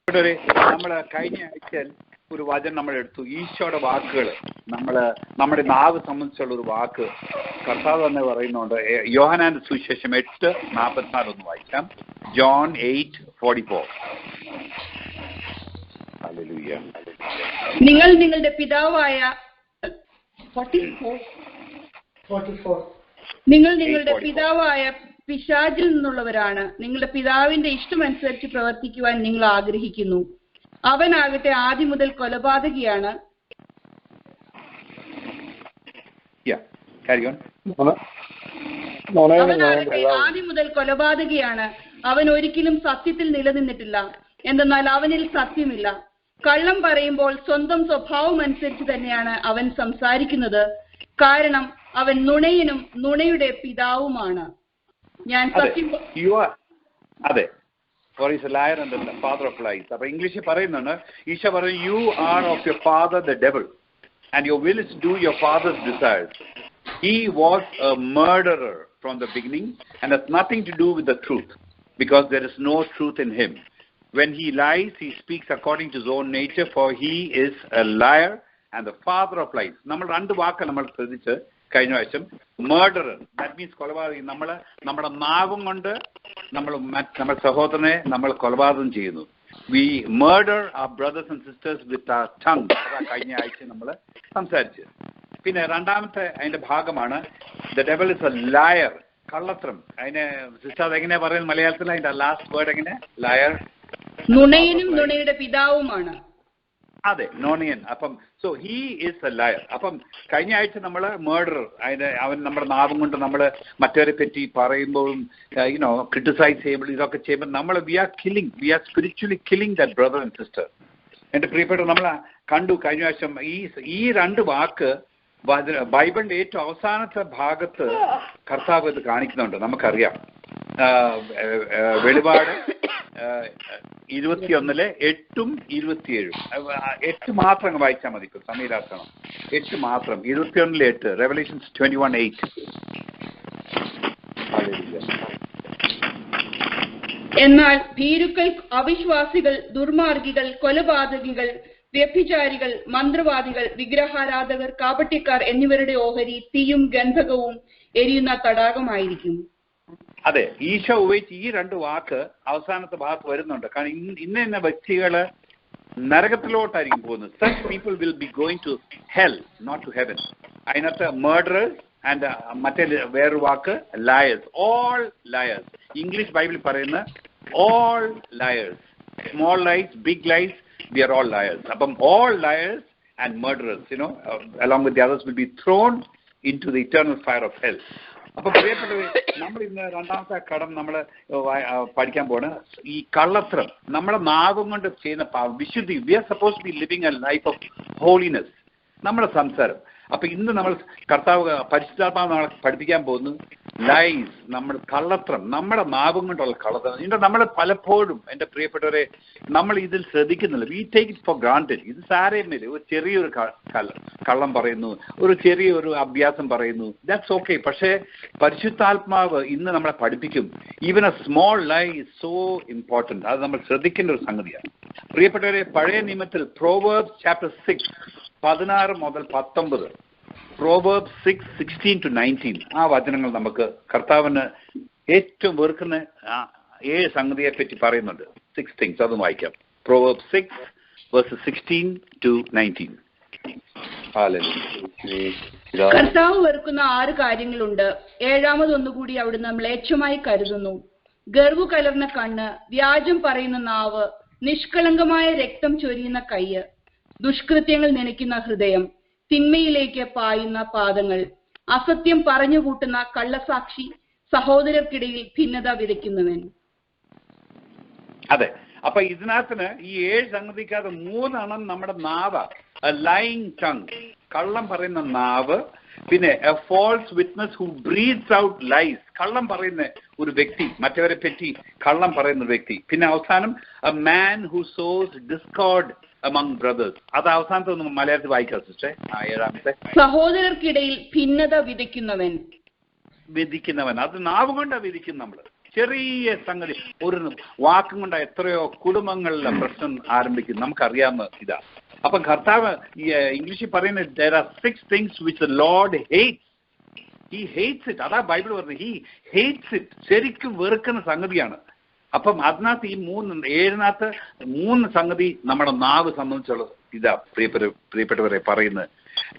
നമ്മൾ കഴിഞ്ഞ ആഴ്ചയിൽ ഒരു വചനം നമ്മൾ എടുത്തു. ഈശോയുടെ വാക്കുകൾ നമ്മുടെ നാവ് സംബന്ധിച്ചുള്ള ഒരു വാക്ക് കർത്താവ് തന്നെ പറയുന്നുണ്ട്. യോഹന്നാന്റെ സുവിശേഷം 8:44 ഒന്ന് വായിക്കാം. ജോൺ 8:44. നിങ്ങൾ നിങ്ങളുടെ പിതാവായ നിങ്ങൾ നിങ്ങളുടെ പിതാവായ പിശാചിൽ നിന്നുള്ളവരാണ്. നിങ്ങളുടെ പിതാവിന്റെ ഇഷ്ടമനുസരിച്ച് പ്രവർത്തിക്കുവാൻ നിങ്ങൾ ആഗ്രഹിക്കുന്നു. അവനാകട്ടെ ആദ്യം മുതൽ കൊലപാതകിയാണ്. ആദ്യം മുതൽ കൊലപാതകിയാണ്. അവൻ ഒരിക്കലും സത്യത്തിൽ നിലനിന്നിട്ടില്ല. എന്തെന്നാൽ അവനിൽ സത്യമില്ല. കള്ളം പറയുമ്പോൾ സ്വന്തം സ്വഭാവം അനുസരിച്ച് തന്നെയാണ് അവൻ സംസാരിക്കുന്നത്. കാരണം അവൻ നുണയനും നുണയുടെ പിതാവുമാണ്. ഞാൻ സത്യം അതെ, for is a liar and the father of lies. അപ്പൊ ഇംഗ്ലീഷിൽ പറയുന്നുണ്ട്, ഈശോ പറയും, you are of your father the devil and your will is to do your father's desires. He was a murderer from the beginning and has nothing to do with the truth because there is no truth in him. When he lies, he speaks according to his own nature, for he is a liar and the father of lies. നമ്മൾ രണ്ട് വാക്ക് നമ്മൾ ശ്രദ്ധിച്ച് കഴിഞ്ഞ പ്രാവശ്യം. Murderer, that means കൊലപാതകം. നമ്മുടെ നാവും കൊണ്ട് നമ്മുടെ സഹോദരനെ നമ്മൾ കൊലപാതകം ചെയ്യുന്നു. We murder our brothers and sisters with our tongue. അതാ കഴിഞ്ഞ ആഴ്ച നമ്മൾ സംസാരിച്ച്. പിന്നെ രണ്ടാമത്തെ അതിന്റെ ഭാഗമാണ് the devil is a liar, കള്ളത്തരം. അതിനെ സിസ്റ്റർ എങ്ങനെയാ പറയുന്നത് മലയാളത്തിൽ? അതിന്റെ ലാസ്റ്റ് വേർഡ് എങ്ങനെ? ലയർ, നുണയനും നുണയുടെ പിതാവുമാണ്. അതെ, നോണിയൻ. അപ്പം so he is a liar. അപ്പം കഴിഞ്ഞ ആഴ്ച നമ്മൾ മർഡറർ, അവൻ നമ്മുടെ നാവും കൊണ്ട് നമ്മൾ മറ്റവരെ പറ്റി പറയുമ്പോഴും ക്രിട്ടിസൈസ് ചെയ്യുമ്പോഴും ഇതൊക്കെ ചെയ്യുമ്പോൾ നമ്മൾ we are spiritually killing that brother and sister. എൻ്റെ പ്രിയപ്പെട്ട, നമ്മൾ കണ്ടു കഴിഞ്ഞ പ്രാവശ്യം ഈ രണ്ട് വാക്ക് ബൈബിളിന്റെ ഏറ്റവും അവസാനത്തെ ഭാഗത്ത് കർത്താവ് ഇത് കാണിക്കുന്നുണ്ട്. നമുക്കറിയാം, വെളിപാട് 21 8ഉം 27. 8 മാത്രം വായിച്ചാൽ മതി, ഇപ്പൊ സമയരാക്കണം. 8 മാത്രം, 21 8, Revelations 21:8. എന്നാൽ ഭീരുക്കൾ, അവിശ്വാസികൾ, ദുർമാർഗികൾ, കൊലപാതകികൾ, വ്യഭിചാരികൾ, മന്ത്രവാദികൾ, വിഗ്രഹാരാധകർ, കാപട്യക്കാർ എന്നിവരുടെ ഓഹരി തീയും ഗന്ധകവും എരിയുന്ന തടാകമായിരിക്കും. അതെ, ഈശോ ഉപയോഗിച്ച് ഈ രണ്ട് വാക്ക് അവസാനത്തെ ഭാഗത്ത് വരുന്നുണ്ട്. കാരണം ഇന്ന വ്യക്തികള് നരകത്തിലോട്ടായിരിക്കും പോകുന്നത്. Such people will be going to hell, not to heaven. അതിനകത്ത് murderers and മറ്റേ വേറൊരു വാക്ക് liars, all liars. ഇംഗ്ലീഷ് ബൈബിളിൽ പറയുന്ന all liars, small lies, big lies, we are all liars. അപ്പം all liars and murderers, along with the others will be thrown into the eternal fire of hell. അപ്പൊ പ്രിയപ്പെട്ടവരെ, നമ്മൾ ഇന്ന് രണ്ടാമത്തെ കടം നമ്മൾ പഠിക്കാൻ പോണ് ഈ കള്ളത്തരം. നമ്മുടെ നാവും കൊണ്ട് ചെയ്യുന്ന വിശുദ്ധി. We are suppose to be living a life of holiness. നമ്മുടെ സംസാരം. അപ്പൊ ഇന്ന് നമ്മൾ കർത്താവ് പരിശുദ്ധാത്മാവ് നമ്മളെ പഠിപ്പിക്കാൻ പോകുന്നു ലൈസ്, നമ്മുടെ കള്ളത്തരം, നമ്മുടെ നാവും കൊണ്ടുള്ള കള്ളത്തരം. ഇതിന്റെ നമ്മൾ പലപ്പോഴും, എൻ്റെ പ്രിയപ്പെട്ടവരെ, നമ്മൾ ഇതിൽ ശ്രദ്ധിക്കുന്നില്ല. We take it for granted. ഇത് സാരമില്ല, ഒരു ചെറിയൊരു കള്ളം പറയുന്നു, ഒരു ചെറിയൊരു അഭ്യാസം പറയുന്നു, ദാറ്റ്സ് ഓക്കെ. പക്ഷേ പരിശുദ്ധാത്മാവ് ഇന്ന് നമ്മളെ പഠിപ്പിക്കും. Even a small lie is so important. അത് നമ്മൾ ശ്രദ്ധിക്കേണ്ട ഒരു സംഗതിയാണ്. പ്രിയപ്പെട്ടവരെ, പഴയ നിയമത്തിൽ Proverbs chapter 6 16 മുതൽ 19, Proverbs 6:16-19 ആ വചനങ്ങൾ നമുക്ക് കർത്താവിന് ഏറ്റവും വെറുക്കുന്ന 7 സംഗതിയെ പറ്റി പറയുന്നുണ്ട്. 6 things. അതും വായിക്കാം. Proverbs 6:16-19. കർത്താവ് വെറുക്കുന്ന 6 കാര്യങ്ങളുണ്ട്. 7ാമതൊന്നുകൂടി അവിടുന്ന് മ്ലേച്ഛമായി കരുതുന്നു. ഗർവു കലർന്ന കണ്ണ്, വ്യാജം പറയുന്ന നാവ്, നിഷ്കളങ്കമായ രക്തം ചൊരിയുന്ന കയ്യ്, ദുഷ്കൃത്യങ്ങൾ നനയ്ക്കുന്ന ഹൃദയം, തിന്മയിലേക്ക് പായുന്ന പാദങ്ങൾ, അസത്യം പറഞ്ഞുകൂട്ടുന്ന കള്ളസാക്ഷി, സഹോദരർക്കിടയിൽ ഭിന്നത വിതയ്ക്കുന്നവൻ. അതെ, അപ്പൊ ഇതിനകത്തിന് ഈ 7 സംഗതിക്കകത്ത് 3 നമ്മുടെ നാവ. ലൈങ് ടങ്, കള്ളം പറയുന്ന നാവ്. പിന്നെ a false witness who breathes out lies, കള്ളം പറയുന്ന ഒരു വ്യക്തി, മറ്റവരെ പറ്റി കള്ളം പറയുന്ന വ്യക്തി. പിന്നെ അവസാനം a man who sauce Discord among brothers. അത് അവസാനത്തെ ഒന്ന് മലയാളത്തിൽ വായിക്കാം സിസ്റ്റർ. 7ാമത്തെ, സഹോദരർക്കിടയിൽ ഭിന്നത വിതയ്ക്കുന്നവൻ. അത് നാവ് കൊണ്ടാ വിധിക്കും നമ്മള്. ചെറിയ സംഗതി, ഒരു വാക്കും കൊണ്ട് എത്രയോ കുടുംബങ്ങളിലെ പ്രശ്നം ആരംഭിക്കും. നമുക്കറിയാവുന്ന ഇതാ. അപ്പം കർത്താവ് ഇംഗ്ലീഷിൽ പറയുന്നത് there are 6 things which the Lord hates. He hates it. അതാ ബൈബിൾ പറഞ്ഞത്, he hates it. ശരിക്കും വെറുക്കുന്ന സംഗതിയാണ്. അപ്പം അതിനകത്ത് ഈ 3 സംഗതി നമ്മുടെ നാവ് സംബന്ധിച്ചുള്ള ഇതാ പ്രിയപ്പെട്ടവരെ പറയുന്നത്.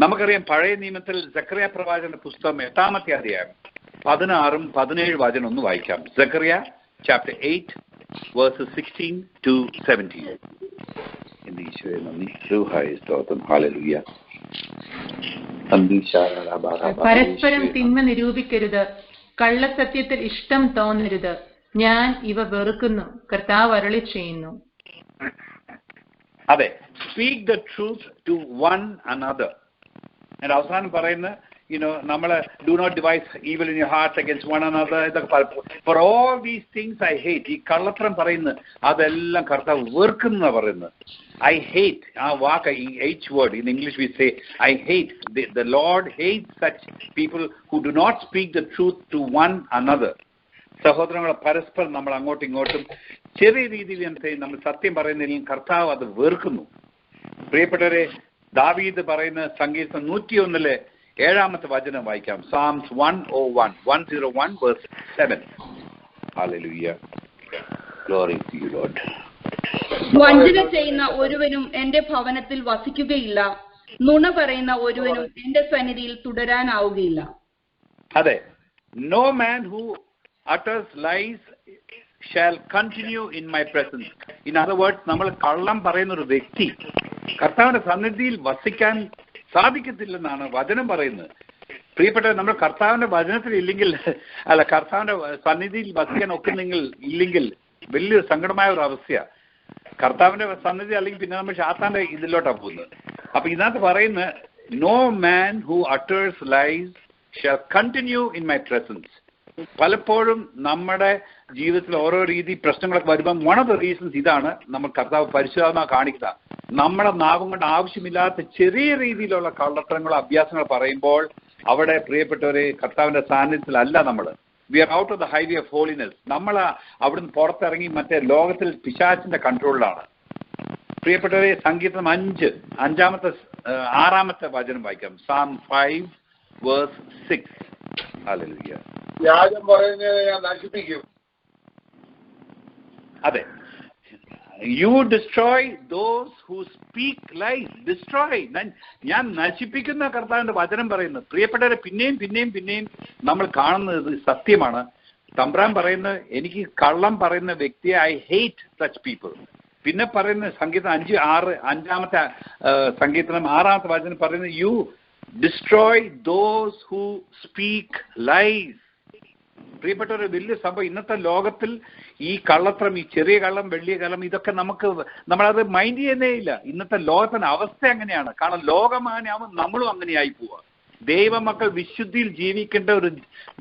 നമുക്കറിയാം പഴയ നിയമത്തിൽ സക്കറിയ പ്രവാചകന്റെ പുസ്തകം 8-ാമത്തെ അധ്യായം 16 17 വചനം ഒന്ന് വായിക്കാം. Zacharia chapter 8 verses 16 to 17. പരസ്പരം തിന്മ നിരൂപിക്കരുത്, കള്ളസത്യത്തിൽ ഇഷ്ടം തോന്നരുത്, ഞാൻ ഇവ വെറുക്കുന്നു, കർത്താവ് അരുളി ചെയ്യുന്നു. അതെ, speak the truth to one another. അവസാനം പറയുന്ന നമ്മള് do not devise evil in your heart against one another. ഇതൊക്കെ for all these things I hate. ഈ കള്ളത്തരം പറയുന്നത് അതെല്ലാം കർത്താവ് വെറുക്കുന്ന പറയുന്നത്. ഐ ഹേറ്റ്, ആ വാക്ക്, ഈ H word in English we say I hate. The Lord hates such people who do not speak the truth to one another. സഹോദരങ്ങളെ, പരസ്പരം നമ്മൾ അങ്ങോട്ടും ഇങ്ങോട്ടും ചെറിയ രീതിയിൽ നമ്മൾ സത്യം പറയുന്നതിലും കർത്താവ് അത് വെറുക്കുന്നു. പ്രിയപ്പെട്ടവരെ, ദാവീദ് പറയുന്ന സങ്കീർത്തനം 101 7-ാമത്തെ വചനം വായിക്കാം. Psalms 101 verse 7. Hallelujah. Glory to you, Lord. വഞ്ചന ചെയ്യുന്ന ഒരുവനും എന്റെ ഭവനത്തിൽ വസിക്കുകയില്ല, നുണ പറയുന്ന ഒരുവനും എന്റെ സന്നിധിയിൽ തുടരാനാവുകയില്ല. അതെ, no man who utters lies shall continue in my presence. In other words, നമ്മൾ കള്ളം പറയുന്ന ഒരു വ്യക്തി കർത്താവിന്റെ സന്നിധിയിൽ വസിക്കാൻ സാധിക്കത്തില്ലെന്നാണ് വചനം പറയുന്നത്. പ്രിയപ്പെട്ട, നമ്മൾ കർത്താവിന്റെ വചനത്തിൽ ഇല്ലെങ്കിൽ, അല്ല കർത്താവിന്റെ സന്നിധിയിൽ വസിക്കാൻ ഇല്ലെങ്കിൽ വലിയൊരു സങ്കടമായ ഒരു അവസ്ഥയാണ്. കർത്താവിന്റെ സന്നിധി അല്ലെങ്കിൽ പിന്നെ നമ്മൾ ശാത്താന്റെ ഇതിലോട്ടാണ് പോകുന്നത്. അപ്പൊ ഇതിനകത്ത് പറയുന്ന no man who utters lies shall continue in my presence. പലപ്പോഴും നമ്മുടെ ജീവിതത്തിൽ ഓരോ രീതി പ്രശ്നങ്ങളൊക്കെ വരുമ്പം വൺ ഓഫ് ദ റീസൺസ് ഇതാണ്. നമ്മൾ കർത്താവ് പരിശുദ്ധാത്മാ കാണിക്കുക, നമ്മുടെ നാവും കൊണ്ട് ആവശ്യമില്ലാത്ത ചെറിയ രീതിയിലുള്ള കള്ളത്തരങ്ങളോ അഭ്യാസങ്ങൾ പറയുമ്പോൾ അവിടെ പ്രിയപ്പെട്ടവരെ കർത്താവിന്റെ സാന്നിധ്യത്തിലല്ല നമ്മൾ. We are out of the highway of holiness. നമ്മൾ അവിടുന്ന് പുറത്തിറങ്ങി മറ്റേ ലോകത്തിൽ പിശാചിന്റെ കൺട്രോളിലാണ്. പ്രിയപ്പെട്ടവരെ, സങ്കീർത്തനം 6-ാമത്തെ വചനം വായിക്കാം. Psalm 5 verse 6. Hallelujah. വ്യാജം പറയുന്നതിനെ ഞാൻ നശിപ്പിക്കും. അതെ, you destroy those who speak lies. Destroy, ഞാൻ നശിപ്പിക്കുന്ന കർത്താവിന്റെ വചനം പറയുന്നത്. പ്രിയപ്പെട്ടവരെ, പിന്നെയും നമ്മൾ കാണുന്നത് സത്യമാണ്. തമ്പ്രാൻ പറയുന്നത്, എനിക്ക് കള്ളം പറയുന്ന വ്യക്തിയെ ഐ ഹേറ്റ് സച്ച് പീപ്പിൾ. പിന്നെ പറയുന്ന സങ്കീർത്തനം 5-ാമത്തെ സങ്കീർത്തനം 6-ാമത്തെ വചനം പറയുന്നത് you destroy those who speak lies. പ്രിയപ്പെട്ട, ഒരു വലിയ സംഭവം ഇന്നത്തെ ലോകത്തിൽ ഈ കള്ളത്രം, ഈ ചെറിയ കള്ളം, വലിയ കള്ളം, ഇതൊക്കെ നമ്മളത് മൈൻഡ് ചെയ്യുന്നേ ഇല്ല. ഇന്നത്തെ ലോകത്തിന്റെ അവസ്ഥ അങ്ങനെയാണ്. കാരണം ലോകം അങ്ങനെയാവുമ്പോൾ നമ്മളും അങ്ങനെയായി പോവുക. ദൈവമക്കൾ വിശുദ്ധിയിൽ ജീവിക്കേണ്ട ഒരു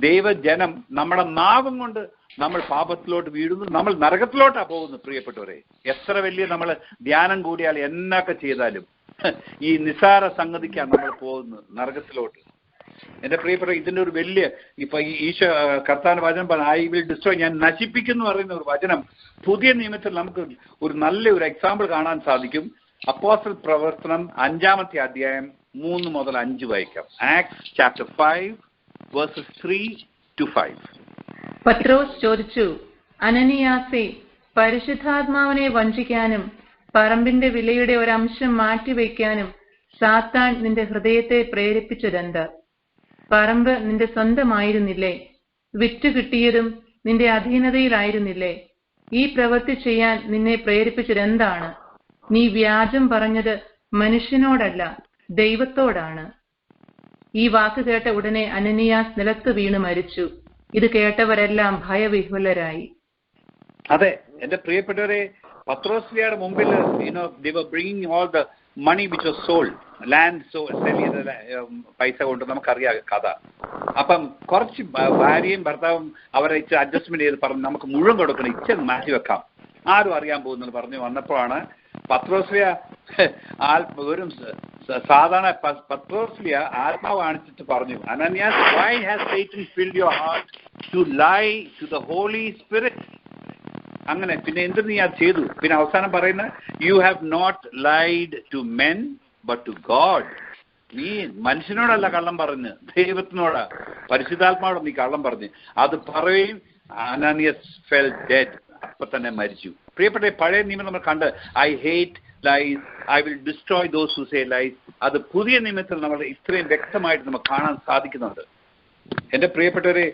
ദൈവജനം നമ്മുടെ നാവും കൊണ്ട് നമ്മൾ പാപത്തിലോട്ട് വീഴുന്നു, നമ്മൾ നരകത്തിലോട്ടാണ് പോകുന്നത്. പ്രിയപ്പെട്ടവരെ, എത്ര വലിയ നമ്മൾ ധ്യാനം കൂടിയാൽ എന്നൊക്കെ ചെയ്താലും ഈ നിസ്സാര സംഗതിക്കാണ് നമ്മൾ പോകുന്നത് നരകത്തിലോട്ട്. എന്റെ പ്രിയപ്പെട്ട, ഇതിന്റെ ഒരു വലിയ ഇപ്പൊ ഈശോ കർത്താവിന്റെ വചനം ഐ വിൽ ഡിസ്ട്രോയ്, ഞാൻ നശിപ്പിക്കുന്നു പറയുന്ന ഒരു വചനം പുതിയ നിയമത്തിൽ നമുക്ക് ഒരു നല്ലൊരു എക്സാമ്പിൾ കാണാൻ സാധിക്കും. അപ്പോസ്തല പ്രവർത്തനം 5-ാമത്തെ അധ്യായം 3 മുതൽ 5 വായിക്കാം. Acts chapter 5 verses 3 to 5. പത്രോസ് ചോദിച്ചു, അനനിയാസേ, പരിശുദ്ധാത്മാവിനെ വഞ്ചിക്കാനും പറമ്പിന്റെ വിലയുടെ ഒരംശം മാറ്റിവെക്കാനും സാത്താൻ നിന്റെ ഹൃദയത്തെ പ്രേരിപ്പിച്ചതെന്ത്? പറമ്പ് നിന്റെ സ്വന്തമായിരുന്നില്ലേ? വിറ്റ് കിട്ടിയതും നിന്റെ അധീനതയിലായിരുന്നില്ലേ? ഈ പ്രവൃത്തി ചെയ്യാൻ നിന്നെ പ്രേരിപ്പിച്ചതെന്താണ്? നീ വ്യാജം പറഞ്ഞത് മനുഷ്യനോടല്ല, ദൈവത്തോടാണ്. ഈ വാക്ക് കേട്ട ഉടനെ അനനിയാസ് നിലത്ത് വീണ് മരിച്ചു. ഇത് കേട്ടവരെല്ലാം ഭയവിഹ്വലരായി. അതെ, എന്റെ പ്രിയപ്പെട്ടവരെ, പത്രോസ്ലിയുടെ മുമ്പിൽ they were bringing all the money which was sold, land cell ചെയ്ത പൈസ കൊണ്ട് നമുക്കറിയാം കഥ. അപ്പം കുറച്ച് ഭാര്യയും ഭർത്താവും അവരെ ഇച്ചിരി അഡ്ജസ്റ്റ്മെന്റ് ചെയ്ത് പറഞ്ഞു, നമുക്ക് മുഴുവൻ കൊടുക്കണം, ഇച്ചിരി മാറ്റി വെക്കാം, ആരും അറിയാൻ പോകുന്നത് പറഞ്ഞു വന്നപ്പോഴാണ് പത്രോസ്ലിയ വെറും സാധാരണ പത്രോസ്ലിയ ആത്മാവ് കാണിച്ചിട്ട് പറഞ്ഞു, അനന്യാസ്, why has Satan filled your heart to lie to the Holy Spirit. അങ്ങനെ പിന്നെ എന്ത് നീ അത് ചെയ്തു? പിന്നെ അവസാനം പറയുന്ന you have not lied to men but to God. നീ മനുഷ്യനോടല്ല കള്ളം പറഞ്ഞ്, ദൈവത്തിനോടാ, പരിശുദ്ധാത്മാവോട് നീ കള്ളം പറഞ്ഞ്. അത് പറയും. അനാനിയസ് fell dead. അപ്പൊ തന്നെ മരിച്ചു. പ്രിയപ്പെട്ട പഴയ നിയമം നമ്മൾ കണ്ട് I hate lies, I will destroy those who say lies. അത് പുതിയ നിയമത്തിൽ നമ്മൾ ഇത്രയും വ്യക്തമായിട്ട് നമുക്ക് കാണാൻ സാധിക്കുന്നുണ്ട്. എന്റെ പ്രിയപ്പെട്ടവരെ,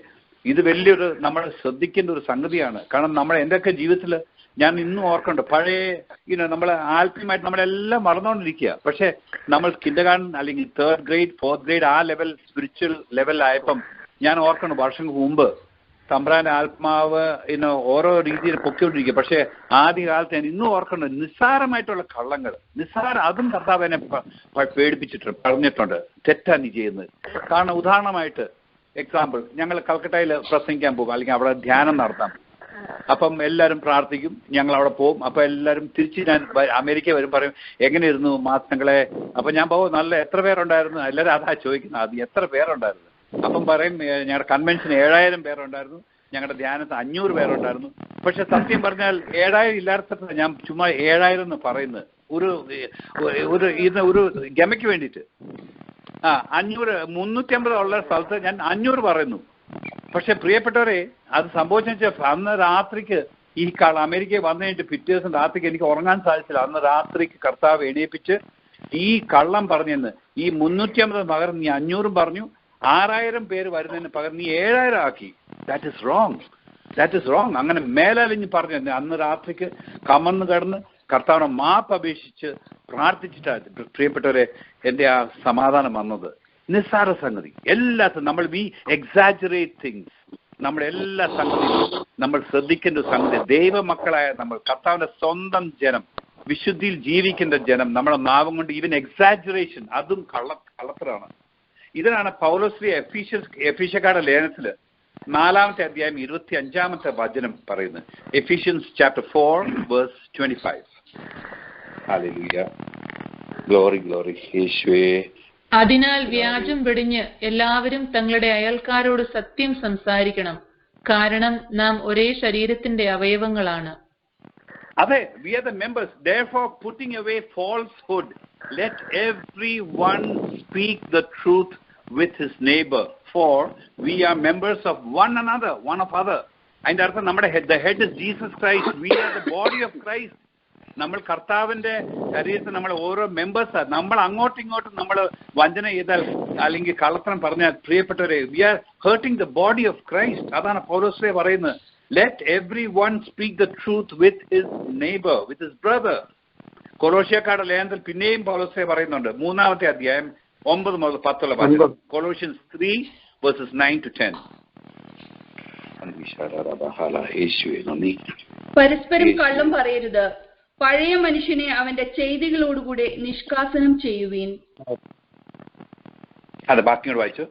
ഇത് വലിയൊരു നമ്മൾ ശ്രദ്ധിക്കേണ്ട ഒരു സംഗതിയാണ്. കാരണം നമ്മൾ എന്തൊക്കെ ജീവിതത്തിൽ ഞാൻ ഇന്നും ഓർക്കുന്നുണ്ട്. പഴയ നമ്മൾ ആത്മീയമായിട്ട് നമ്മളെല്ലാം മറന്നുകൊണ്ടിരിക്കുക. പക്ഷെ നമ്മൾ കിൻഡർഗാർട്ടൻ അല്ലെങ്കിൽ 3rd grade 4th grade ആ ലെവൽ സ്പിരിച്വൽ ലെവലിലായപ്പം ഞാൻ ഓർക്കണം വർഷങ്ങൾക്ക് മുമ്പ് തമ്പ്രാന്റെ ആത്മാവ് ഓരോ രീതിയിൽ പൊക്കിക്കൊണ്ടിരിക്കുക. പക്ഷെ ആദ്യകാലത്ത് ഞാൻ ഇന്നും ഓർക്കണം, നിസ്സാരമായിട്ടുള്ള കള്ളങ്ങൾ, അതും കർത്താവ് എന്നെ പേടിപ്പിച്ചിട്ടുണ്ട്, പറഞ്ഞിട്ടുണ്ട്. തെറ്റാ നീ ചെയ്യുന്നത്. കാരണം ഉദാഹരണമായിട്ട് എക്സാമ്പിൾ, ഞങ്ങൾ കൽക്കട്ടയിൽ പ്രസംഗിക്കാൻ പോകും, അല്ലെങ്കിൽ അവിടെ ധ്യാനം നടത്താം. അപ്പം എല്ലാവരും പ്രാർത്ഥിക്കും, ഞങ്ങൾ അവിടെ പോകും. അപ്പൊ എല്ലാവരും തിരിച്ച് ഞാൻ അമേരിക്ക വരും, പറയും എങ്ങനെയായിരുന്നു മാസങ്ങളെ. അപ്പൊ ഞാൻ പോകും, നല്ല എത്ര പേരുണ്ടായിരുന്നു? എല്ലാവരും അതാ ചോദിക്കുന്നത്, അത് എത്ര പേരുണ്ടായിരുന്നു? അപ്പം പറയും ഞങ്ങളുടെ കൺവെൻഷൻ 7000 പേരുണ്ടായിരുന്നു, ഞങ്ങളുടെ ധ്യാനത്തിന് 500 പേരുണ്ടായിരുന്നു. പക്ഷെ സത്യം പറഞ്ഞാൽ 7000 ഇല്ലാത്ത ഞാൻ ചുമ്മാ 7000 എന്ന് പറയുന്നത് ഒരു ഗമയ്ക്ക് വേണ്ടിയിട്ട്. 350 ഉള്ള സ്ഥലത്ത് ഞാൻ 500 പറയുന്നു. പക്ഷെ പ്രിയപ്പെട്ടവരെ, അത് സംഭവിച്ച അന്ന് രാത്രിക്ക് ഈ അമേരിക്കയിൽ വന്നു കഴിഞ്ഞിട്ട് പിറ്റേ ദിവസം രാത്രിക്ക് എനിക്ക് ഉറങ്ങാൻ സാധിച്ചില്ല. അന്ന് രാത്രിക്ക് കർത്താവ് എണീപ്പിച്ച് ഈ കള്ളം പറഞ്ഞെന്ന് ഈ 350 പകരം നീ 500 പറഞ്ഞു, 6000 പേര് വരുന്നതിന് പകരം നീ 7000 ആക്കി. That is wrong. അങ്ങനെ മേലലിഞ്ഞ് പറഞ്ഞു. അന്ന് രാത്രിക്ക് കമന്ന് കിടന്ന് കർത്താവിനെ മാപ്പ് അപേക്ഷിച്ച് പ്രാർത്ഥിച്ചിട്ടാണ് പ്രിയപ്പെട്ടവരെ എൻ്റെ ആ സമാധാനം വന്നത്. നിസ്സാര സംഗതി എല്ലാത്തും നമ്മൾ വി എക്സാജറേറ്റ് തിങ്സ്. നമ്മുടെ എല്ലാ സംഗതിയും നമ്മൾ ശ്രദ്ധിക്കേണ്ട ഒരു സംഗതി. ദൈവമക്കളായ നമ്മൾ, കർത്താവിന്റെ സ്വന്തം ജനം, വിശുദ്ധിയിൽ ജീവിക്കേണ്ട ജനം, നമ്മുടെ നാവും കൊണ്ട് ഈവൻ എക്സാജറേഷൻ, അതും കള്ളത്തരാണ്. ഇതിനാണ് പൗലോസ് എഫീഷ്യക്കാരുടെ ലേഖനത്തില് 4ാമത്തെ അധ്യായം 25ാമത്തെ വചനം പറയുന്നത്. Ephesians chapter 4:25. Hallelujah, glory glory യേശുവേ. അതിനാൽ വ്യാജം വെടിഞ്ഞ് എല്ലാവരും തങ്ങളുടെ അയൽക്കാരോട് സത്യം സംസാരിക്കണം, കാരണം നാം ഒരേ ശരീരത്തിന്റെ അവയവങ്ങളാണ്. അതെ, we are the members. Therefore, putting away falsehood, let everyone speak the truth with his neighbor, for we are members of one another, one of other. അതിന്റെ അർത്ഥം നമ്മുടെ the head is Jesus Christ. We are the body of Christ. നമ്മൾ കർത്താവിന്റെ ശരീരത്തിൽ നമ്മൾ ഓരോ മെമ്പേഴ്സാണ്. നമ്മൾ അങ്ങോട്ടും ഇങ്ങോട്ടും നമ്മൾ വഞ്ചന ചെയ്താൽ അല്ലെങ്കിൽ കള്ളത്തരം പറഞ്ഞാൽ പ്രിയപ്പെട്ടവരെ, we are hurting the body of Christ. അതാണ് പൗലോസ് പറയുന്നത്. Let everyone speak the truth with his neighbor, with his brother. കൊലോസ്യക്കാരുടെ ലേഖനത്തിൽ പിന്നെയും പൗലോസ് പറയുന്നുണ്ട്. 3ാമത്തെ അധ്യായം 9 മുതൽ 10 വചനം. Colossians 3:9-10. പരസ്പരം കള്ളം പറയരുത്. പഴയ മനുഷ്യനെ അവന്റെ ചെയ്തികളോടുകൂടെ നിഷ്കാസനം ചെയ്യുവീൻ. അതെ, ബാക്കിയോട് വായിച്ചു.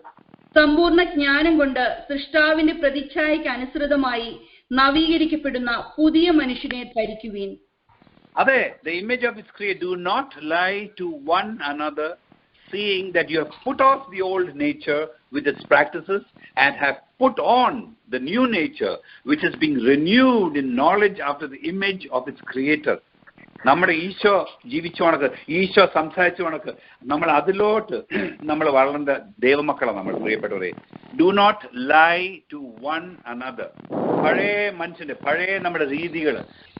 സമ്പൂർണ്ണ ജ്ഞാനം കൊണ്ട് സൃഷ്ടാവിന്റെ പ്രതിച്ഛായയ്ക്ക് അനുസൃതമായി നവീകരിക്കപ്പെടുന്ന പുതിയ മനുഷ്യനെ ധരിക്കുവീൻ. അതെ, the image of its creator. Do not lie to one another, seeing that you have put off the old nature with its practices and have put on the new nature, which is being renewed in knowledge after the image of its creator. നമ്മുടെ ഈശോ ജീവിച്ച കണക്ക്, ഈശോ സംസാരിച്ച കണക്ക് നമ്മൾ അതിലോട്ട് നമ്മൾ വളരേണ്ട ദൈവമക്കളാണ് നമ്മൾ പ്രിയപ്പെട്ടവരെ. Do not lie to one another. പഴയ മനുഷ്യന്റെ പഴയ നമ്മുടെ രീതികൾ,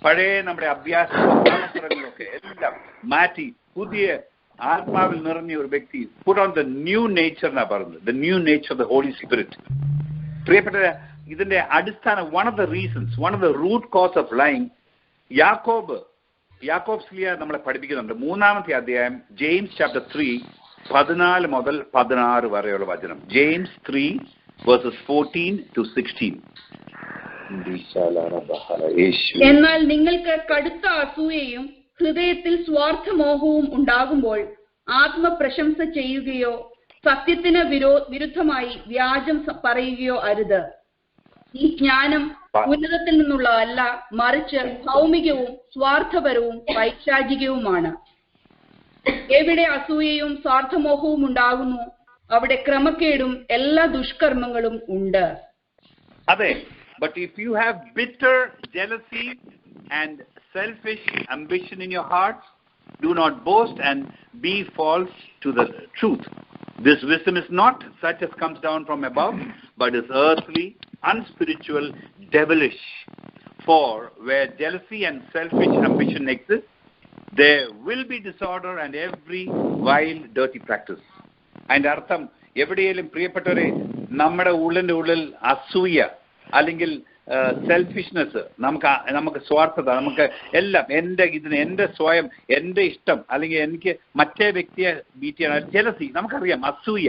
പഴയ നമ്മുടെ അഭ്യാസങ്ങളൊക്കെ എല്ലാം മാറ്റി പുതിയ ആത്മാവിൽ നിറഞ്ഞ ഒരു വ്യക്തി put on the new nature എന്നാ പറയുന്നത്. the new nature of the Holy Spirit. പ്രിയപ്പെട്ട, ഇതിന്റെ അടിസ്ഥാനം, one of the root cause of lying, യാക്കോബ് സ്ലിയ നമ്മളെ പഠിപ്പിക്കുന്നുണ്ട്. 3ാമത്തെ അധ്യായം ജെയിംസ് ചാപ്റ്റർ 3:14 മുതൽ 16 വരെയുള്ള വചനം. ജെയിംസ് 3:14-16. എന്നാൽ നിങ്ങൾക്ക് കടുത്ത അസൂയയും ഹൃദയത്തിൽ സ്വാർത്ഥമോഹവും ഉണ്ടാകുമ്പോൾ ആത്മപ്രശംസ ചെയ്യുകയോ സത്യത്തിന് വിരുദ്ധമായി വ്യാജം പറയുകയോ അരുത്. ഈ ജ്ഞാനം ഉന്നതത്തിൽ നിന്നുള്ളതല്ല, മറിച്ച് ഭൗമികവും സ്വാർത്ഥപരവും പൈശാചികവുമാണ്. എവിടെ അസൂയയും സ്വാർത്ഥമോഹവും ഉണ്ടാകുന്നു, അവിടെ ക്രമക്കേടും എല്ലാ ദുഷ്കർമ്മങ്ങളും ഉണ്ട്. അതെ. But if you have bitter jealousy and selfish ambition in your hearts, do not boast and be false to the truth. This wisdom is not such as comes down from above, but is earthly, unspiritual, devilish. For where jealousy and selfish ambition exist, there will be disorder and every vile, dirty practice. അതിന്റെ അർത്ഥം എവിടെയെങ്കിലും പ്രിയപ്പെട്ടവരെ നമ്മുടെ ഉള്ളിൽ അസൂയ അല്ലെങ്കിൽ selfishness, നമുക്ക് സ്വാർത്ഥത, നമുക്ക് എല്ലാം എന്റെ സ്വയം, എന്റെ ഇഷ്ടം, അല്ലെങ്കിൽ എനിക്ക് മറ്റേ വ്യക്തിയെ ബീറ്റ് ചെയ്യണം, ജലസി, നമുക്കറിയാം അസൂയ.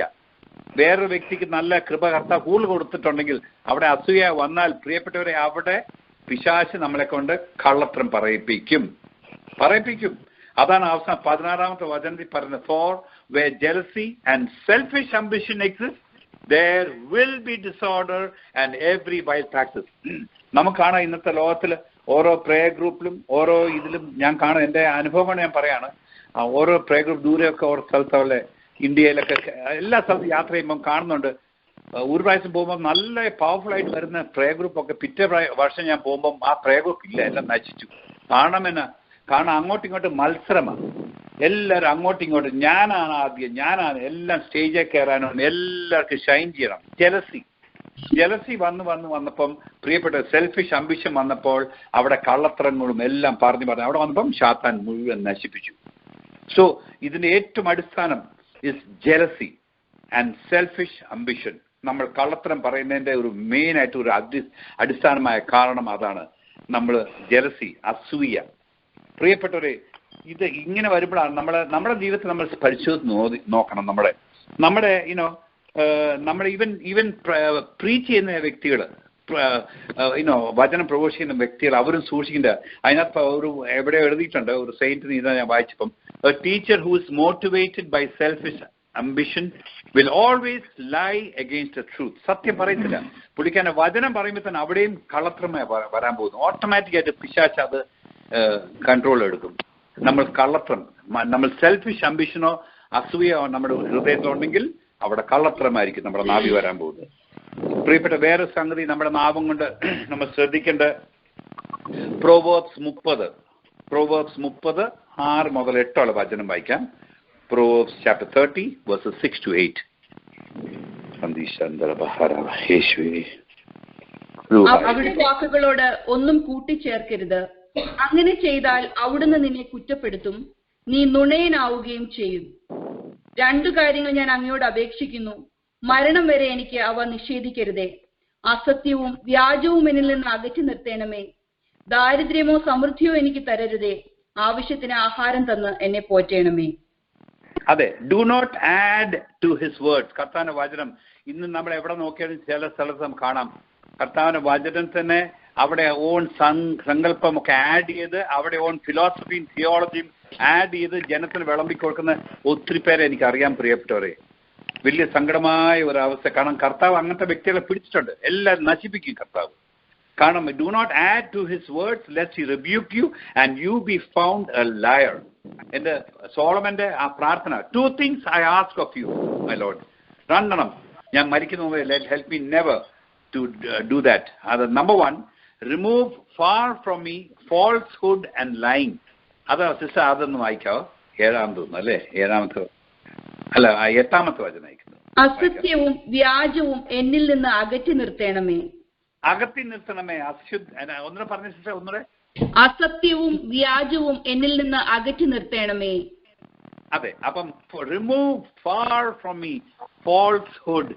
വേറൊരു വ്യക്തിക്ക് നല്ല കൃപ കർത്താവ് കൂടുതൽ കൊടുത്തിട്ടുണ്ടെങ്കിൽ അവിടെ അസൂയ വന്നാൽ പ്രിയപ്പെട്ടവരെ അവിടെ പിശാച് നമ്മളെ കൊണ്ട് കള്ളത്തരം പറയിപ്പിക്കും. അതാണ് അവസാനം 16ാമത്തെ വചനത്തിൽ പറയുന്നത്. For where jealousy and selfish ambition exist, there will be disorder and every vile practice. നമുക്ക് കാണാം ഇന്നത്തെ ലോകത്തിൽ ഓരോ പ്രേയർ ഗ്രൂപ്പിലും ഓരോ ഇതിലും ഞാൻ കാണാം, എൻ്റെ അനുഭവമാണ് ഞാൻ പറയാണ്. ഓരോ പ്രേയർ ഗ്രൂപ്പ് ദൂരെയൊക്കെ ഓരോ സ്ഥലത്തുള്ള ഇന്ത്യയിലൊക്കെ എല്ലാ സ്ഥലത്തും യാത്ര ചെയ്യുമ്പം കാണുന്നുണ്ട്. ഒരു പ്രാവശ്യം പോകുമ്പോൾ നല്ല പവർഫുൾ ആയിട്ട് വരുന്ന പ്രേയർ ഗ്രൂപ്പൊക്കെ പിറ്റേ വർഷം ഞാൻ പോകുമ്പം ആ പ്രേയർ ഗ്രൂപ്പ് ഇല്ല, എല്ലാം നശിച്ചു. കാരണം അങ്ങോട്ടും ഇങ്ങോട്ടും മത്സരമാണ്. എല്ലാവരും അങ്ങോട്ടും ഇങ്ങോട്ടും ഞാനാണ് ആദ്യം, എല്ലാം സ്റ്റേജിൽ കയറാനും എല്ലാവർക്കും ഷൈൻ ചെയ്യണം. ജലസി വന്നപ്പം പ്രിയപ്പെട്ട സെൽഫിഷ് അംബിഷൻ വന്നപ്പോൾ അവിടെ കള്ളത്തരങ്ങളും എല്ലാം പറഞ്ഞു അവിടെ വന്നപ്പം സാത്താൻ മുഴുവൻ നശിപ്പിച്ചു. സോ ഇതിന്റെ ഏറ്റവും അടിസ്ഥാനം is jealousy and selfish ambition. നമ്മൾ കള്ളത്തരം പറയുന്നതിന്റെ ഒരു മെയിൻ ആയിട്ട് ഒരു അടിസ്ഥാനമായ കാരണം അതാണ്. നമ്മൾ ജലസി, അസൂയ. പ്രിയപ്പെട്ടവരെ, ഇത് ഇങ്ങനെ വരുമ്പോഴാണ് നമ്മുടെ ജീവിതത്തിൽ നമ്മൾ പരിശോധിച്ച് നോക്കണം. നമ്മുടെ നമ്മൾ ഈവൻ പ്രീച്ച് ചെയ്യുന്ന വ്യക്തികൾ, വചനം പ്രഘോഷിക്കുന്ന ചെയ്യുന്ന വ്യക്തികൾ, അവരും സൂക്ഷിക്കേണ്ട. അതിനകത്ത് എവിടെ എഴുതിയിട്ടുണ്ട്, ഒരു സെയിന്റിന് ഇതാ ഞാൻ വായിച്ചപ്പം, a teacher who is motivated by selfish ambition will always lie against the truth. സത്യം പറയത്തില്ല. പുള്ളിക്കാരൻ വചനം പറയുമ്പോൾ തന്നെ അവിടെയും കള്ളത്തരമായി വരാൻ പോകുന്നു. ഓട്ടോമാറ്റിക്കായിട്ട് പിശാച് അത് കൺട്രോൾ എടുക്കും. നമ്മൾ സെൽഫിഷ് അംബിഷനോ അസൂയോ നമ്മുടെ ഹൃദയത്തിലുണ്ടെങ്കിൽ അവിടെ കള്ളത്തരമായിരിക്കും നമ്മുടെ നാവി വരാൻ പോകുന്നത്. പ്രിയപ്പെട്ട വേറെ സംഗതി നമ്മുടെ നാവും കൊണ്ട് നമ്മൾ ശ്രദ്ധിക്കേണ്ട, പ്രോവേർബ്സ് 30 6 മുതൽ 8 വചനം വായിക്കാം. Proverbs chapter 30 verses 6 to 8. അവിടെ വാക്കുകളോട് ഒന്നും കൂട്ടിച്ചേർക്കരുത്. അങ്ങനെ ചെയ്താൽ അവിടുന്ന് നിന്നെ കുറ്റപ്പെടുത്തും, നീ നുണയനാവുകയും ചെയ്യും. 2 കാര്യങ്ങൾ ഞാൻ അങ്ങയോട് അപേക്ഷിക്കുന്നു, മരണം വരെ എനിക്ക് അവ നിഷേധിക്കരുതേ. അസത്യവും വ്യാജവും എന്നിൽ നിന്ന് അകറ്റി നിർത്തേണമേ. ദാരിദ്ര്യമോ സമൃദ്ധിയോ എനിക്ക് തരരുതേ. ആവശ്യത്തിന് ആഹാരം തന്ന് എന്നെ പോറ്റേണമേ. അതെ, do not add to his words. കർത്താവിന്റെ വചനം ഇന്ന് നമ്മൾ എവിടെ നോക്കിയാലും ചില സ്ഥലത്ത് നമുക്ക് കാണാം. കർത്താവിന്റെ വചനം തന്നെ അവിടെ ഓൺ സങ്കല്പമൊക്കെ ആഡ് ചെയ്ത്, അവിടെ ഓൺ ഫിലോസഫിയും തിയോളജിയും ആഡ് ചെയ്ത് ജനത്തിന് വിളമ്പിക്കൊടുക്കുന്ന ഒത്തിരി പേരെ എനിക്കറിയാം. പ്രിയപ്പെട്ടവരെ, വലിയ സങ്കടമായ ഒരു അവസ്ഥ. കാരണം കർത്താവ് അങ്ങനത്തെ വ്യക്തികളെ പിടിച്ചിട്ടുണ്ട്, എല്ലാം നശിപ്പിക്കും കർത്താവ്. കാരണം do not add to his words lest he rebuke you and you be found a liar. എന്റെ സോളമന്റെ ആ പ്രാർത്ഥന, 2 things I ask of you, my Lord. 2 ഞാൻ മരിക്കുന്ന മുമ്പേ help me never to do that. അത് number 1, remove far from me falsehood and lying. അത് sister അതൊന്ന് വായിക്കാവോ? 7 അല്ലേ? 8ാമത്തെ വചനം വായിക്കുന്നത്. അസത്യവും വ്യാജവും എന്നിൽ നിന്ന് അകറ്റി നിർത്തേണമേ. ഒന്നുകൂടെ പറഞ്ഞ സിസ്റ്റർ, ഒന്നുകൂടെ. അസത്യവും വ്യാജവും എന്നിൽ നിന്ന് അകറ്റി നിർത്തേണമേ. അതെ, അപ്പം remove far from me falsehood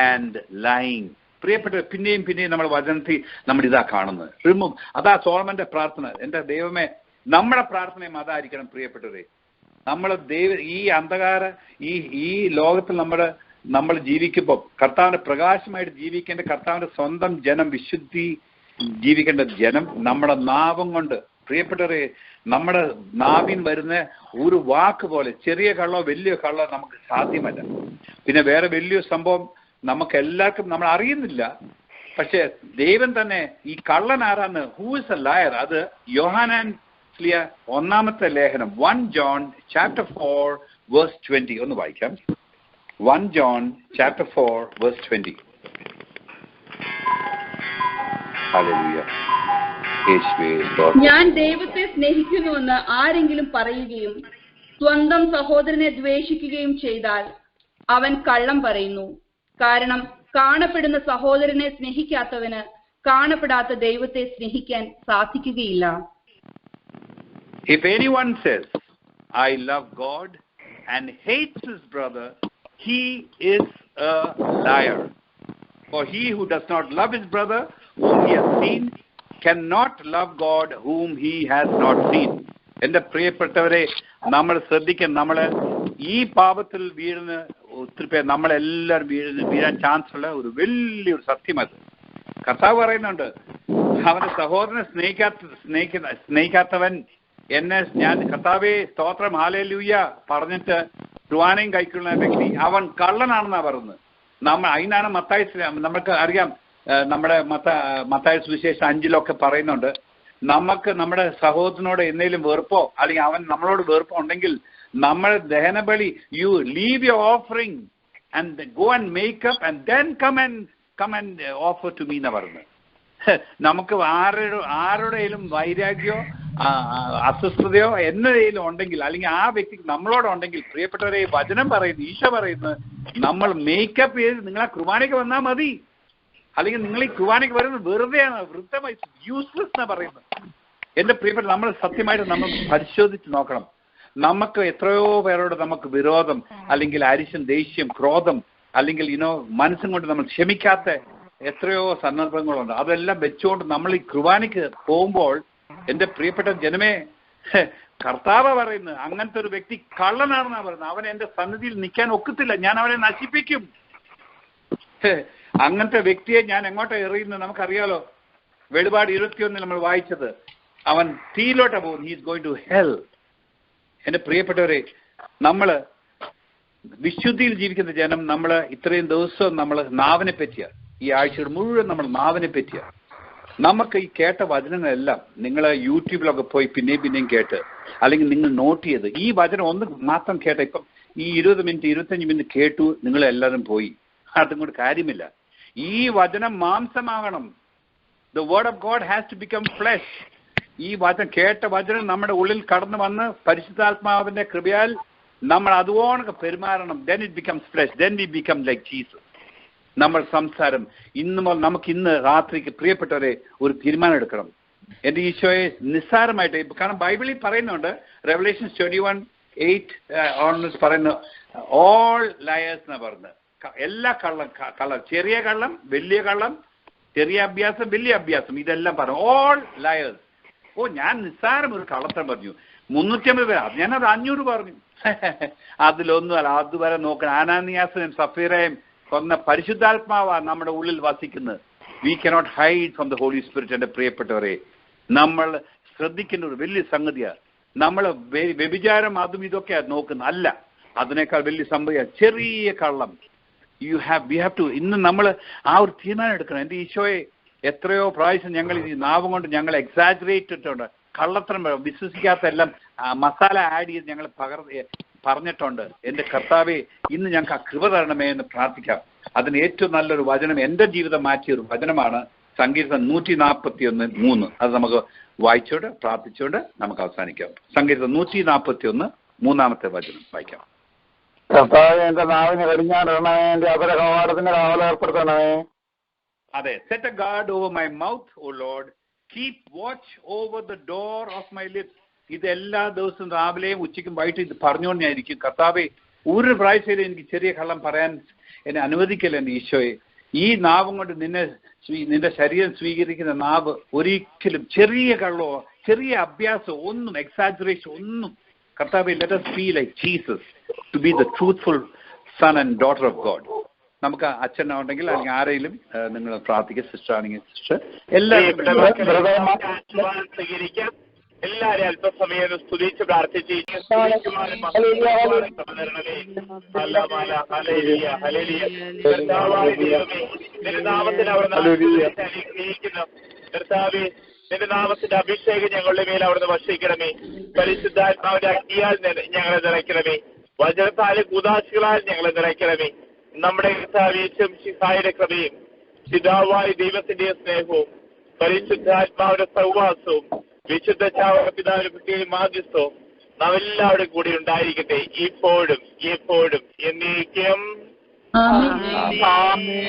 and lying. പ്രിയപ്പെട്ട, പിന്നെയും നമ്മൾ വചനത്തിൽ നമ്മൾ ഇതാ കാണുന്നത്. റിമൂവ്, അതാ സോളമന്റെ പ്രാർത്ഥന. എന്റെ ദൈവമേ, നമ്മുടെ പ്രാർത്ഥനയും അതായിരിക്കണം പ്രിയപ്പെട്ടവരെ. നമ്മൾ ഈ അന്ധകാര ഈ ലോകത്തിൽ നമ്മൾ ജീവിക്കുമ്പോൾ കർത്താവിന്റെ പ്രകാശമായിട്ട് ജീവിക്കേണ്ട, കർത്താവിന്റെ സ്വന്തം ജനം, വിശുദ്ധി ജീവിക്കേണ്ട ജനം നമ്മുടെ നാവും കൊണ്ട്, പ്രിയപ്പെട്ടവരെ, നമ്മുടെ നാവിൻ വരുന്ന ഒരു വാക്ക് പോലെ, ചെറിയ കള്ളോ വലിയ കള്ളോ നമുക്ക് സാധ്യമല്ല. പിന്നെ വേറെ വലിയ സംഭവം നമുക്ക് എല്ലാവർക്കും നമ്മൾ അറിയുന്നില്ല. പക്ഷെ ദൈവം തന്നെ ഈ കള്ളൻ ആരാന്ന്, ഹൂ ഇസ് എ ലയർ, അത് യോഹന്നാൻ സ്ലീഹ 1-ാമത്തെ ലേഖനം 1 John chapter 4 verse 20 ഒന്ന് വായിക്കാം. 1 John chapter 4 verse 20. ഹല്ലേലൂയ. യേശുവേ സ്തോത്രം. ഞാൻ ദൈവത്തെ സ്നേഹിക്കുന്നുവെന്ന് ആരെങ്കിലും പറയുകയും സ്വന്തം സഹോദരനെ ദ്വേഷിക്കുകയും ചെയ്താൽ അവൻ കള്ളം പറയുന്നു. കാരണം കാണപ്പെടുന്ന സഹോദരനെ സ്നേഹിക്കാത്തവന് കാണപ്പെടാത്ത ദൈവത്തെ സ്നേഹിക്കാൻ സാധിക്കുകയില്ല. If anyone says, I love God and hates his brother, he is a liar. For he who does not love his brother whom he has seen cannot love God whom he has not seen. എന്റെ പ്രിയപ്പെട്ടവരെ, നമ്മൾ ശ്രദ്ധിക്കണം. നമ്മൾ ഈ പാപത്തിൽ വീഴുന്ന ഒത്തിരി പേർ, നമ്മളെല്ലാവരും വീഴാൻ ചാൻസ് ഉള്ള ഒരു വലിയൊരു സത്യം അത്. കർത്താവ് പറയുന്നുണ്ട്, അവന്റെ സഹോദരനെ സ്നേഹിക്കാത്തവൻ എന്നെ ഞാൻ കർത്താവേ സ്തോത്രം ഹല്ലേലൂയ പറഞ്ഞിട്ട് കുർബാനയും കഴിക്കുന്ന വ്യക്തി അവൻ കള്ളനാണെന്നാ പറയുന്നത്. അതിനാണ് നമുക്ക് അറിയാം, നമ്മുടെ മത്തായി സുവിശേഷം 5 പറയുന്നുണ്ട്, നമുക്ക് നമ്മുടെ സഹോദരനോട് എന്തെങ്കിലും വെറുപ്പോ അല്ലെങ്കിൽ അവൻ നമ്മളോട് വെറുപ്പോ ഉണ്ടെങ്കിൽ നമ്മൾ ദഹനബലി, you leave your offering and go and make up and then come and offer to me എന്ന് പറയുന്നത്. നമുക്ക് ആരുടെയും വൈരാഗ്യമോ അസ്വസ്ഥതയോ എന്നതിലും ഉണ്ടെങ്കിൽ അല്ലെങ്കിൽ ആ വ്യക്തിക്ക് നമ്മളോടുണ്ടെങ്കിൽ, പ്രിയപ്പെട്ടവരെ, വചനം പറയുന്നു, ഈശോ പറയുന്നത്, നമ്മൾ മേക്കപ്പ് ചെയ്ത് നിങ്ങളെ കുർബാനയ്ക്ക് വന്നാൽ മതി. അല്ലെങ്കിൽ നിങ്ങൾ ഈ കുർബാനയ്ക്ക് വരുന്നത് വെറുതെയാണ്, വൃത്തമായി യൂസ്ലെസ് എന്നാ പറയുന്നത്. എന്റെ പ്രിയപ്പെട്ട, നമ്മൾ സത്യമായിട്ട് നമ്മൾ പരിശോധിച്ച് നോക്കണം. നമുക്ക് എത്രയോ പേരോട് നമുക്ക് വിരോധം അല്ലെങ്കിൽ അരിശം, ദേഷ്യം, ക്രോധം അല്ലെങ്കിൽ മനസ്സും കൊണ്ട് നമ്മൾ ക്ഷമിക്കാത്ത എത്രയോ സന്ദർഭങ്ങളുണ്ട്. അതെല്ലാം വെച്ചുകൊണ്ട് നമ്മൾ ഈ കുർബാനയ്ക്ക് പോകുമ്പോൾ, എന്റെ പ്രിയപ്പെട്ട ജനമേ, കർത്താവ് പറയുന്നത് അങ്ങനത്തെ ഒരു വ്യക്തി കള്ളനാണെന്നാണ് പറയുന്നത്. അവൻ എന്റെ സന്നിധിയിൽ നിൽക്കാൻ ഒക്കത്തില്ല, ഞാൻ അവനെ നശിപ്പിക്കും. അങ്ങനത്തെ വ്യക്തിയെ ഞാൻ എങ്ങോട്ടാ എറിയുന്നത് നമുക്കറിയാലോ. വെളിപാട് 21 നമ്മൾ വായിച്ചത്, അവൻ തീയിലോട്ടാ പോകും. He is going to hell. എന്റെ പ്രിയപ്പെട്ടവരെ, നമ്മള് വിശുദ്ധിയിൽ ജീവിക്കുന്ന ജനം, നമ്മൾ ഇത്രയും ദിവസം നമ്മൾ നാവിനെ പറ്റിയ, ഈ ആഴ്ചയുടെ മുഴുവൻ നമ്മൾ നാവിനെ പറ്റിയ, നമുക്ക് ഈ കേട്ട വചനങ്ങളെല്ലാം നിങ്ങൾ യൂട്യൂബിലൊക്കെ പോയി പിന്നെയും കേട്ട്, അല്ലെങ്കിൽ നിങ്ങൾ നോട്ട് ചെയ്ത് ഈ വചനം ഒന്ന് മാത്രം കേട്ട, ഇപ്പം ഈ 20 മിനിറ്റ് 25 മിനിറ്റ് കേട്ടു നിങ്ങൾ എല്ലാവരും പോയി, അതും കൊണ്ട് കാര്യമില്ല. ഈ വചനം മാംസമാകണം. The word of God has to become flesh. ഈ കേട്ട വചനം നമ്മുടെ ഉള്ളിൽ കടന്നു വന്ന് പരിശുദ്ധാത്മാവിന്റെ കൃപയാൽ നമ്മൾ അതുപോലെ പെരുമാറണം. Then it becomes flesh, then we become like Jesus. നമ്മൾ സംസാരം നമുക്ക് ഇന്ന് രാത്രിക്ക് പ്രിയപ്പെട്ടവരെ ഒരു തീരുമാനം എടുക്കണം. എന്റെ ഈശോയെ നിസ്സാരമായിട്ട്, കാരണം ബൈബിളിൽ പറയുന്നുണ്ട്, റെവലേഷൻസ് 21:8 പറയുന്നു, ഓൾ ലയേഴ്സ് എന്നാ പറയുന്നത്. എല്ലാ കള്ളം, ചെറിയ കള്ളം, വലിയ കള്ളം, ചെറിയ അഭ്യാസം, വലിയ അഭ്യാസം, ഇതെല്ലാം പറഞ്ഞു. All liars. ഞാൻ നിസ്സാരം ഒരു കള്ളത്തരം പറഞ്ഞു, 350 പേര്, ഞാനത് 500 പറഞ്ഞു. അതിലൊന്നും അല്ല. അതുവരെ നോക്കണം. അനാനിയാസിനെയും സഫീറയും കൊന്ന പരിശുദ്ധാത്മാവാ നമ്മുടെ ഉള്ളിൽ വസിക്കുന്നത്. We cannot hide from the holy spirit. എന്റെ പ്രിയപ്പെട്ടവരെ, നമ്മൾ ശ്രദ്ധിക്കേണ്ട ഒരു വലിയ സംഗതിയാണ്. നമ്മൾ വ്യഭിചാരം അതും ഇതൊക്കെയാ നോക്കുന്നത്. അല്ല, അതിനേക്കാൾ വലിയ സംഭവം ചെറിയ കള്ളം. We have to. ഇന്ന് നമ്മൾ ആ ഒരു തീരുമാനം എടുക്കണം. എന്റെ ഈശോയെ, എത്രയോ പ്രാവശ്യം ഞങ്ങൾ ഈ നാവും കൊണ്ട് ഞങ്ങൾ എക്സാജറേറ്റ് ഇട്ടുണ്ട്. കള്ളത്തരം വിശ്വസിക്കാത്ത എല്ലാം മസാല ആഡ് ചെയ്ത് ഞങ്ങൾ പറഞ്ഞിട്ടുണ്ട്. എന്റെ കർത്താവെ, ഇന്ന് ഞങ്ങൾക്ക് ആ കൃപ തരണമേ എന്ന് പ്രാർത്ഥിക്കാം. അതിന് ഏറ്റവും നല്ലൊരു വചനം, എന്റെ ജീവിതം മാറ്റിയൊരു വചനമാണ് സങ്കീർത്തനം 141:3. അത് നമുക്ക് വായിച്ചോണ്ട് പ്രാർത്ഥിച്ചുകൊണ്ട് നമുക്ക് അവസാനിക്കാം. സങ്കീർത്തനം 141:3 വചനം വായിക്കാം. കർത്താവേ, എന്റെ നാവിന് കടിഞ്ഞാണിടണമേ, എന്റെ അപരകവാടത്തിന് കാവലേർപ്പെടുത്തണമേ. അതെ, set a guard over my mouth, O Lord. Keep watch over the door of my lips. ഇതെല്ലാ ദിവസവും രാവിലെയും ഉച്ചയ്ക്കും വൈകിട്ട് ഇത് പറഞ്ഞുകൊണ്ട് ഞാൻ ഇരിക്കും. കർത്താവേ, ഒരു പ്രാവശ്യം എനിക്ക് ചെറിയ കള്ളം പറയാൻ എന്നെ അനുവദിക്കല്ല എന്റെ ഈശോയെ. ഈ നാവും കൊണ്ട് നിന്റെ ശരീരം സ്വീകരിക്കുന്ന നാവ് ഒരിക്കലും ചെറിയ കള്ളോ ചെറിയ അഭ്യാസം ഒന്നും എക്സാജറേഷൻ ഒന്നും. കർത്താവേ, let us be like Jesus to be the truthful son and daughter of God. നമുക്ക് അച്ഛനുണ്ടെങ്കിൽ അല്ലെങ്കിൽ ആരെങ്കിലും നിങ്ങൾ പ്രാർത്ഥിക്കുക. സിസ്റ്റർ ആണെങ്കിൽ സിസ്റ്റർ, എല്ലാവരും എല്ലാവരും അല്പസമയം സ്തുതിച്ച് പ്രാർത്ഥിച്ച് കർത്താവേ, നിന്റെ നാമത്തിന്റെ അഭിഷേകം ഞങ്ങളുടെ മേൽ അവിടുന്ന് വർഷിക്കണമേ. പരിശുദ്ധാത്മാവിന്റെ അഗ്നിയാൽ ഞങ്ങളെ നിറയ്ക്കണമേ. വചനത്താലും കുദാശികളാൽ ഞങ്ങളെ നിറയ്ക്കണമേ. നമ്മുടെ കർത്താവേ, ശംശിഹായുടെ കൃപയും പിതാവായ ദൈവത്തിന്റെ സ്നേഹവും പരിശുദ്ധാത്മാവിന്റെ സഹവാസവും വിശുദ്ധ പിതാവിന്റെ പ്രത്യേക മാധ്യസ്ഥവും നാം എല്ലാവരും കൂടി ഉണ്ടായിരിക്കട്ടെ, ഇപ്പോഴും എപ്പോഴും എന്നേക്കും. ആമേൻ.